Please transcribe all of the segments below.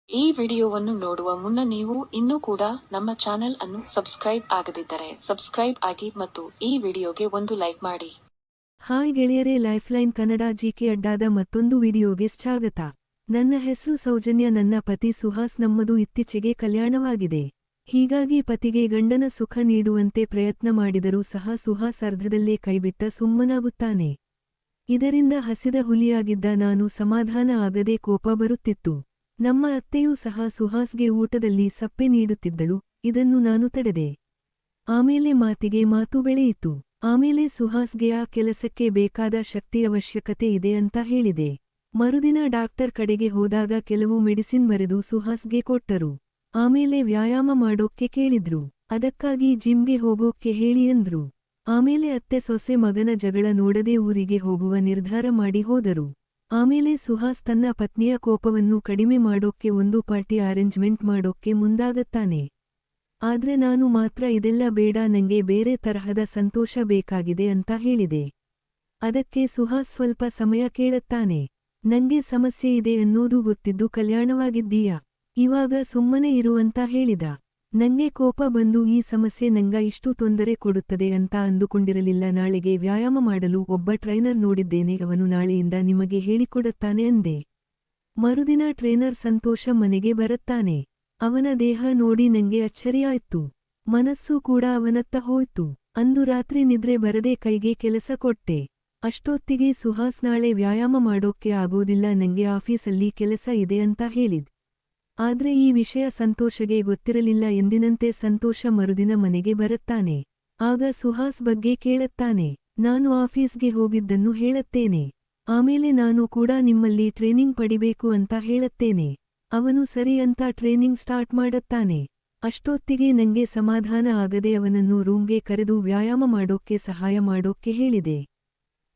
ಈ ವಿಡಿಯೋವನ್ನು ನೋಡುವ ಮುನ್ನ ನೀವು ಇನ್ನೂ ಕೂಡ ನಮ್ಮ ಚಾನೆಲ್ ಅನ್ನು ಸಬ್ಸ್ಕ್ರೈಬ್ ಆಗದಿದ್ದರೆ ಸಬ್ಸ್ಕ್ರೈಬ್ ಆಗಿ ಮತ್ತು ಈ ವಿಡಿಯೋಗೆ ಒಂದು ಲೈಕ್ ಮಾಡಿ. ಹಾಯ್ ಗೆಳೆಯರೇ, ಲೈಫ್ಲೈನ್ ಕನ್ನಡ ಜಿಕೆ ಅಡ್ಡಾದ ಮತ್ತೊಂದು ವಿಡಿಯೋಗೆ ಸ್ವಾಗತ. ನನ್ನ ಹೆಸರು ಸೌಜನ್ಯ. ನನ್ನ ಪತಿ ಸುಹಾಸ್. ನಮ್ಮದು ಇತ್ತೀಚೆಗೆ ಕಲ್ಯಾಣವಾಗಿದೆ. ಹೀಗಾಗಿ ಪತಿಗೆ ಗಂಡನ ಸುಖ ನೀಡುವಂತೆ ಪ್ರಯತ್ನ ಮಾಡಿದರೂ ಸಹ ಸುಹಾಸ್ ಅರ್ಧದಲ್ಲೇ ಕೈಬಿಟ್ಟ ಸುಮ್ಮನಾಗುತ್ತಾನೆ. ಇದರಿಂದ ಹಸಿದ ಹುಲಿಯಾಗಿದ್ದ ನಾನು ಸಮಾಧಾನ ಆಗದೆ ಕೋಪ ಬರುತ್ತಿತ್ತು. ನಮ್ಮ ಅತ್ತೆಯೂ ಸಹ ಸುಹಾಸ್ಗೆ ಊಟದಲ್ಲಿ ಸಪ್ಪೆ ನೀಡುತ್ತಿದ್ದಳು. ಇದನ್ನು ನಾನು ತಡೆದೆ. ಆಮೇಲೆ ಮಾತಿಗೆ ಮಾತು ಬೆಳೆಯಿತು. ಆಮೇಲೆ ಸುಹಾಸ್ಗೆ ಆ ಕೆಲಸಕ್ಕೆ ಬೇಕಾದ ಶಕ್ತಿ ಅವಶ್ಯಕತೆ ಇದೆ ಅಂತ ಹೇಳಿದೆ. ಮರುದಿನ ಡಾಕ್ಟರ್ ಕಡೆಗೆ ಹೋದಾಗ ಕೆಲವು ಮೆಡಿಸಿನ್ ಬರೆದು ಸುಹಾಸ್ಗೆ ಕೊಟ್ಟರು. ಆಮೇಲೆ ವ್ಯಾಯಾಮ ಮಾಡೋಕ್ಕೆ ಕೇಳಿದ್ರು. ಅದಕ್ಕಾಗಿ ಜಿಮ್ಗೆ ಹೋಗೋಕ್ಕೆ ಹೇಳಿ ಅಂದ್ರು. ಆಮೇಲೆ ಅತ್ತೆ ಸೊಸೆ ಮಗನ ಜಗಳ ನೋಡದೆ ಊರಿಗೆ ಹೋಗುವ ನಿರ್ಧಾರ ಮಾಡಿ ಹೋದರು. ಆಮೇಲೆ ಸುಹಾಸ್ ತನ್ನ ಪತ್ನಿಯ ಕೋಪವನ್ನು ಕಡಿಮೆ ಮಾಡೋಕ್ಕೆ ಒಂದು ಪಾರ್ಟಿ ಅರೇಂಜ್ಮೆಂಟ್ ಮಾಡೋಕ್ಕೆ ಮುಂದಾಗತ್ತಾನೆ. ಆದ್ರೆ ನಾನು ಮಾತ್ರ ಇದೆಲ್ಲ ಬೇಡ, ನಂಗೆ ಬೇರೆ ತರಹದ ಸಂತೋಷ ಬೇಕಾಗಿದೆ ಅಂತ ಹೇಳಿದೆ. ಅದಕ್ಕೆ ಸುಹಾಸ್ ಸ್ವಲ್ಪ ಸಮಯ ಕೇಳುತ್ತಾನೆ. ನಂಗೆ ಸಮಸ್ಯೆ ಇದೆ ಅನ್ನೋದು ಗೊತ್ತಿದ್ದು ಕಲ್ಯಾಣವಾಗಿದ್ದೀಯಾ, ಇವಾಗ ಸುಮ್ಮನೆ ಇರು ಅಂತ ಹೇಳಿದ. ನಂಗೆ ಕೋಪ ಬಂದು ಈ ಸಮಸ್ಯೆ ನಂಗ ಇಷ್ಟು ತೊಂದರೆ ಕೊಡುತ್ತದೆ ಅಂತ ಅಂದುಕೊಂಡಿರಲಿಲ್ಲ. ನಾಳೆಗೆ ವ್ಯಾಯಾಮ ಮಾಡಲು ಒಬ್ಬ ಟ್ರೈನರ್ ನೋಡಿದ್ದೇನೆ, ಅವನು ನಾಳೆಯಿಂದ ನಿಮಗೆ ಹೇಳಿಕೊಡುತ್ತಾನೆ ಅಂದೆ. ಮರುದಿನ ಟ್ರೇನರ್ ಸಂತೋಷ ಮನೆಗೆ ಬರುತ್ತಾನೆ. ಅವನ ದೇಹ ನೋಡಿ ನಂಗೆ ಅಚ್ಚರಿಯಾಯ್ತು. ಮನಸ್ಸು ಕೂಡ ಅವನತ್ತ ಹೋಯ್ತು. ಅಂದು ರಾತ್ರಿ ನಿದ್ರೆ ಬರದೆ ಕೈಗೆ ಕೆಲಸ ಕೊಟ್ಟೆ. ಅಷ್ಟೊತ್ತಿಗೆ ಸುಹಾಸ್ ನಾಳೆ ವ್ಯಾಯಾಮ ಮಾಡೋಕ್ಕೆ ಆಗೋದಿಲ್ಲ, ನಂಗೆ ಆಫೀಸಲ್ಲಿ ಕೆಲಸ ಇದೆ ಅಂತ ಹೇಳಿದ್. ಆದ್ರೆ ಈ ವಿಷಯ ಸಂತೋಷಗೆ ಗೊತ್ತಿರಲಿಲ್ಲ. ಎಂದಿನಂತೆ ಸಂತೋಷ ಮರುದಿನ ಮನೆಗೆ ಬರುತ್ತಾನೆ. ಆಗ ಸುಹಾಸ್ ಬಗ್ಗೆ ಕೇಳುತ್ತಾನೆ. ನಾನು ಆಫೀಸ್ಗೆ ಹೋಗಿದ್ದನ್ನು ಹೇಳುತ್ತೇನೆ. ಆಮೇಲೆ ನಾನು ಕೂಡ ನಿಮ್ಮಲ್ಲಿ ಟ್ರೈನಿಂಗ್ ಪಡಿಬೇಕು ಅಂತ ಹೇಳುತ್ತೇನೆ. ಅವನು ಸರಿ ಅಂತ ಟ್ರೈನಿಂಗ್ ಸ್ಟಾರ್ಟ್ ಮಾಡುತ್ತಾನೆ. ಅಷ್ಟೊತ್ತಿಗೆ ನಂಗೆ ಸಮಾಧಾನ ಆಗದೆ ಅವನನ್ನು ರೂಮ್ಗೆ ಕರೆದು ವ್ಯಾಯಾಮ ಮಾಡೋಕ್ಕೆ ಸಹಾಯ ಮಾಡೋಕ್ಕೆ ಹೇಳಿದೆ.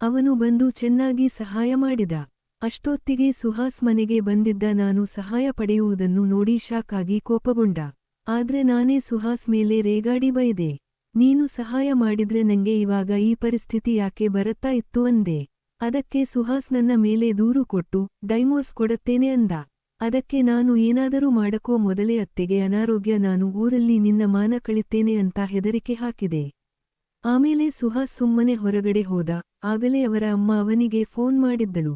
ಅವನು ಬಂದು ಚೆನ್ನಾಗಿ ಸಹಾಯ ಮಾಡಿದ. ಅಷ್ಟೊತ್ತಿಗೆ ಸುಹಾಸ್ ಮನೆಗೆ ಬಂದಿದ್ದ. ನಾನು ಸಹಾಯ ಪಡೆಯುವುದನ್ನು ನೋಡಿ ಶಾಕ್ ಆಗಿ ಕೋಪಗೊಂಡ. ಆದ್ರೆ ನಾನೇ ಸುಹಾಸ್ ಮೇಲೆ ರೇಗಾಡಿ ಬೈದೆ. ನೀನು ಸಹಾಯ ಮಾಡಿದ್ರೆ ನಂಗೆ ಇವಾಗ ಈ ಪರಿಸ್ಥಿತಿ ಯಾಕೆ ಬರುತ್ತಾ ಇತ್ತು ಅಂದೆ. ಅದಕ್ಕೆ ಸುಹಾಸ್ ನನ್ನ ಮೇಲೆ ದೂರು ಕೊಟ್ಟು ಡೈವೋರ್ಸ್ ಕೊಡುತ್ತೇನೆ ಅಂದ. ಅದಕ್ಕೆ ನಾನು ಏನಾದರೂ ಮಾಡಕೋ ಮೊದಲೇ ಅತ್ತೆಗೆ ಅನಾರೋಗ್ಯ, ನಾನು ಊರಲ್ಲಿ ನಿನ್ನ ಮಾನ ಕಳಿತೇನೆ ಅಂತ ಹೆದರಿಕೆ ಹಾಕಿದೆ. ಆಮೇಲೆ ಸುಹಾಸ್ ಸುಮ್ಮನೆ ಹೊರಗಡೆ ಹೋದ. ಆಗಲೇ ಅವರ ಅಮ್ಮ ಅವನಿಗೆ ಫೋನ್ ಮಾಡಿದ್ದಳು.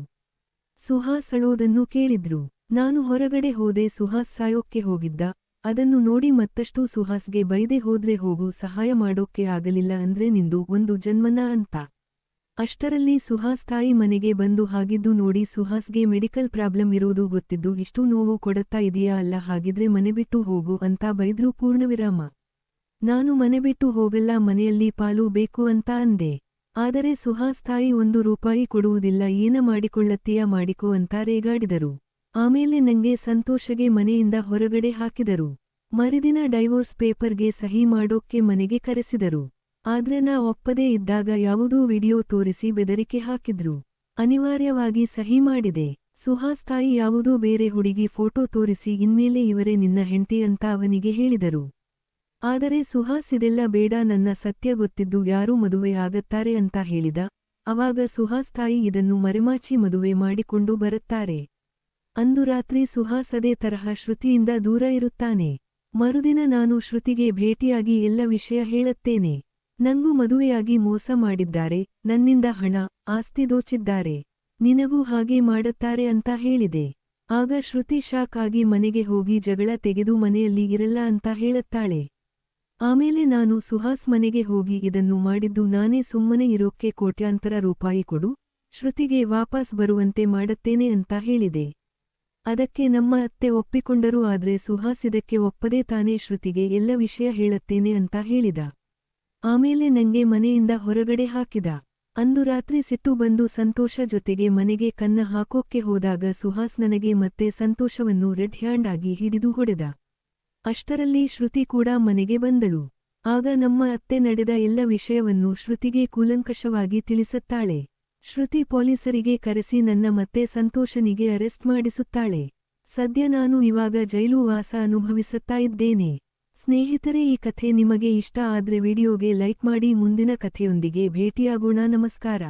ಸುಹಾಸ್ ಅಳೋದನ್ನು ಕೇಳಿದ್ರು. ನಾನು ಹೊರಗಡೆ ಹೋದೆ. ಸುಹಾಸ್ ಸಾಯೋಕ್ಕೆ ಹೋಗಿದ್ದ. ಅದನ್ನು ನೋಡಿ ಮತ್ತಷ್ಟು ಸುಹಾಸ್ಗೆ ಬೈದೆ, ಹೋದ್ರೆ ಹೋಗು, ಸಹಾಯ ಮಾಡೋಕ್ಕೆ ಆಗಲಿಲ್ಲ ಅಂದ್ರೆ ನಿಂದು ಒಂದು ಜನ್ಮನ ಅಂತ. ಅಷ್ಟರಲ್ಲಿ ಸುಹಾಸ್ ತಾಯಿ ಮನೆಗೆ ಬಂದು ಹಾಗಿದ್ದು ನೋಡಿ ಸುಹಾಸ್ಗೆ ಮೆಡಿಕಲ್ ಪ್ರಾಬ್ಲಮ್ ಇರೋದು ಗೊತ್ತಿದ್ದು ಇಷ್ಟು ನೋವು ಕೊಡುತ್ತಾ ಇದೆಯಾ, ಅಲ್ಲ ಹಾಗಿದ್ರೆ ಮನೆ ಬಿಟ್ಟು ಹೋಗು ಅಂತ ಬೈದ್ರು. ಪೂರ್ಣವಿರಾಮ. ನಾನು ಮನೆ ಬಿಟ್ಟು ಹೋಗಲ್ಲ, ಮನೆಯಲ್ಲಿ ಪಾಲು ಬೇಕು ಅಂತ ಅಂದೆ. ಆದರೆ ಸುಹಾಸ್ ತಾಯಿ ₹1 ಕೊಡುವುದಿಲ್ಲ, ಏನ ಮಾಡಿಕೊಳ್ಳತ್ತೀಯಾ ಮಾಡಿಕೋ ಅಂತ ರೇಗಾಡಿದರು. ಆಮೇಲೆ ನಂಗೆ ಸಂತೋಷಗೆ ಮನೆಯಿಂದ ಹೊರಗಡೆ ಹಾಕಿದರು. ಮರುದಿನ ಡೈವೋರ್ಸ್ ಪೇಪರ್ಗೆ ಸಹಿ ಮಾಡೋಕ್ಕೆ ಮನೆಗೆ ಕರೆಸಿದರು. ಆದ್ರೆ ನಾ ಒಪ್ಪದೇ ಇದ್ದಾಗ ಯಾವುದೋ ವಿಡಿಯೋ ತೋರಿಸಿ ಬೆದರಿಕೆ ಹಾಕಿದ್ರು. ಅನಿವಾರ್ಯವಾಗಿ ಸಹಿ ಮಾಡಿದೆ. ಸುಹಾಸ್ ತಾಯಿ ಯಾವುದೋ ಬೇರೆ ಹುಡುಗಿ ಫೋಟೋ ತೋರಿಸಿ ಇನ್ಮೇಲೆ ಇವರೇ ನಿನ್ನ ಹೆಂಡತಿ ಅಂತ ಅವನಿಗೆ ಹೇಳಿದರು. ಆದರೆ ಸುಹಾಸ್ ಇದೆಲ್ಲ ಬೇಡ, ನನ್ನ ಸತ್ಯ ಗೊತ್ತಿದ್ದು ಯಾರೂ ಮದುವೆ ಆಗತ್ತಾರೆ ಅಂತ ಹೇಳಿದ. ಅವಾಗ ಸುಹಾಸ್ ತಾಯಿ ಇದನ್ನು ಮರೆಮಾಚಿ ಮದುವೆ ಮಾಡಿಕೊಂಡು ಬರುತ್ತಾರೆ. ಅಂದು ರಾತ್ರಿ ಸುಹಾಸ್ ಅದೇ ತರಹ ಶ್ರುತಿಯಿಂದ ದೂರ ಇರುತ್ತಾನೆ. ಮರುದಿನ ನಾನು ಶ್ರುತಿಗೆ ಭೇಟಿಯಾಗಿ ಎಲ್ಲ ವಿಷಯ ಹೇಳುತ್ತೇನೆ. ನಂಗೂ ಮದುವೆಯಾಗಿ ಮೋಸ ಮಾಡಿದ್ದಾರೆ, ನನ್ನಿಂದ ಹಣ ಆಸ್ತಿ ದೋಚಿದ್ದಾರೆ, ನಿನಗೂ ಹಾಗೆ ಮಾಡುತ್ತಾರೆ ಅಂತ ಹೇಳಿದೆ. ಆಗ ಶ್ರುತಿ ಶಾಕ್ ಆಗಿ ಮನೆಗೆ ಹೋಗಿ ಜಗಳ ತೆಗೆದು ಮನೆಯಲ್ಲಿ ಇರಲ್ಲ ಅಂತ ಹೇಳುತ್ತಾಳೆ. ಆಮೇಲೆ ನಾನು ಸುಹಾಸ್ ಮನೆಗೆ ಹೋಗಿ ಇದನ್ನು ಮಾಡಿದ್ದು ನಾನೇ, ಸುಮ್ಮನೆ ಇರೋಕ್ಕೆ ₹ಕೋಟ್ಯಾಂತರ ಕೊಡು, ಶ್ರುತಿಗೆ ವಾಪಸ್ ಬರುವಂತೆ ಮಾಡುತ್ತೇನೆ ಅಂತ ಹೇಳಿದೆ. ಅದಕ್ಕೆ ನಮ್ಮ ಅತ್ತೆ ಒಪ್ಪಿಕೊಂಡರು. ಆದ್ರೆ ಸುಹಾಸ್ ಇದಕ್ಕೆ ಒಪ್ಪದೆ ತಾನೇ ಶ್ರುತಿಗೆ ಎಲ್ಲ ವಿಷಯ ಹೇಳುತ್ತೇನೆ ಅಂತ ಹೇಳಿದ. ಆಮೇಲೆ ನಂಗೆ ಮನೆಯಿಂದ ಹೊರಗಡೆ ಹಾಕಿದ. ಅಂದು ರಾತ್ರಿ ಸಿಟ್ಟು ಬಂದು ಸಂತೋಷ ಜೊತೆಗೆ ಮನೆಗೆ ಕನ್ನ ಹಾಕೋಕ್ಕೆ ಹೋದಾಗ ಸುಹಾಸ್ ನನಗೆ ಮತ್ತೆ ಸಂತೋಷವನ್ನು ರೆಡ್ ಹ್ಯಾಂಡ್ ಆಗಿ ಹಿಡಿದು ಹೊಡೆದ. ಅಷ್ಟರಲ್ಲಿ ಶ್ರುತಿ ಕೂಡ ಮನೆಗೆ ಬಂದಳು. ಆಗ ನಮ್ಮ ಅತ್ತೆ ನಡೆದ ಎಲ್ಲ ವಿಷಯವನ್ನು ಶ್ರುತಿಗೆ ಕೂಲಂಕಷವಾಗಿ ತಿಳಿಸುತ್ತಾಳೆ. ಶ್ರುತಿ ಪೊಲೀಸರಿಗೆ ಕರೆಸಿ ನನ್ನ ಮತ್ತೆ ಸಂತೋಷನಿಗೆ ಅರೆಸ್ಟ್ ಮಾಡಿಸುತ್ತಾಳೆ. ಸದ್ಯ ನಾನು ಇವಾಗ ಜೈಲು ವಾಸ ಅನುಭವಿಸುತ್ತಾ ಇದ್ದೇನೆ. ಸ್ನೇಹಿತರೆ, ಈ ಕಥೆ ನಿಮಗೆ ಇಷ್ಟ ಆದ್ರೆ ವಿಡಿಯೋಗೆ ಲೈಕ್ ಮಾಡಿ. ಮುಂದಿನ ಕಥೆಯೊಂದಿಗೆ ಭೇಟಿಯಾಗೋಣ. ನಮಸ್ಕಾರ.